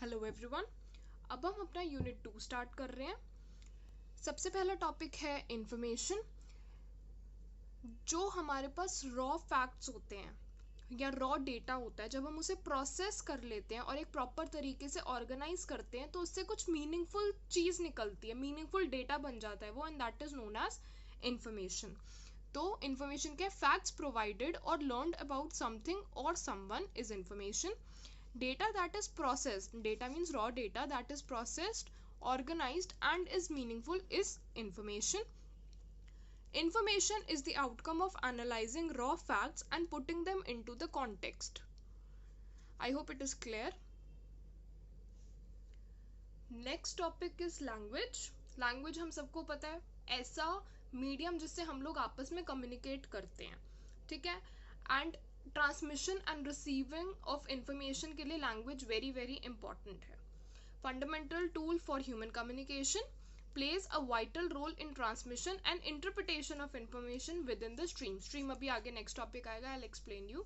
Hello everyone. अब हम अपना यूनिट 2 स्टार्ट कर रहे हैं। सबसे पहला टॉपिक है इंफॉर्मेशन। जो हमारे पास रॉ फैक्ट्स होते हैं या रॉ डेटा होता है, जब हम उसे प्रोसेस कर लेते हैं और एक प्रॉपर तरीके से ऑर्गेनाइज करते हैं तो उससे कुछ मीनिंगफुल चीज़ निकलती है, मीनिंगफुल डेटा बन जाता है वो, and that is known as information. तो इंफॉर्मेशन के फैक्ट्स प्रोवाइडेड और लर्नड अबाउट समथिंग और someone is information. Data that is processed, data means raw data that is processed, organized and is meaningful is information. Information is the outcome of analyzing raw facts and putting them into the context. I hope it is clear. Next topic is language. Language हम सबको पता है, ऐसा medium जिससे हम लोग आपस में कम्युनिकेट करते हैं, ठीक है. And transmission and receiving of information के लिए लैंग्वेज वेरी वेरी इंपॉर्टेंट है. Fundamental tool for human communication, plays a vital role in transmission and interpretation of information within the stream. Stream अभी आगे नेक्स्ट टॉपिक आएगा, I'll explain you.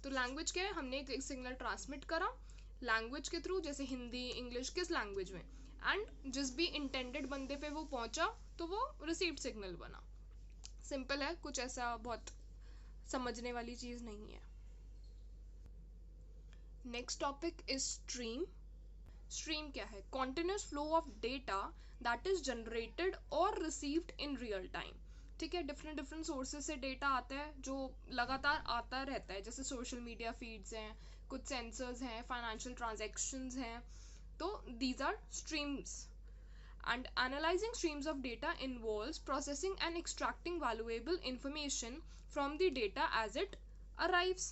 तो language क्या है, हमने एक सिग्नल ट्रांसमिट करा लैंग्वेज के थ्रू, जैसे हिंदी इंग्लिश किस लैंग्वेज में, एंड जिस भी इंटेंडेड बंदे पे वो पहुंचा तो वो रिसीव्ड सिग्नल बना. सिंपल है, कुछ ऐसा बहुत समझने वाली चीज़ नहीं है. Next topic is stream. Stream क्या है? Continuous flow of data that is generated और रिसीव्ड इन रियल टाइम. ठीक है, डिफरेंट डिफरेंट सोर्सेज से डेटा आता है जो लगातार आता रहता है, जैसे सोशल मीडिया फीड्स हैं, कुछ सेंसर्स हैं, फाइनेंशियल ट्रांजेक्शन्स हैं. तो these are streams. And analyzing streams of data involves processing and extracting valuable information from the data as it arrives.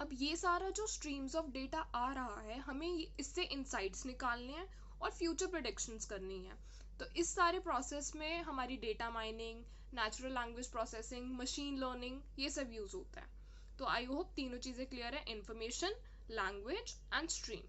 अब ये सारा जो स्ट्रीम्स ऑफ डेटा आ रहा है, हमें इससे इंसाइट्स निकालने हैं और फ्यूचर प्रेडिक्शंस करनी है. तो इस सारे प्रोसेस में हमारी data mining, natural language processing, machine learning, ये सब यूज होता है. तो आई होप तीनों चीज़ें क्लियर है, इंफॉर्मेशन, लैंग्वेज एंड स्ट्रीम.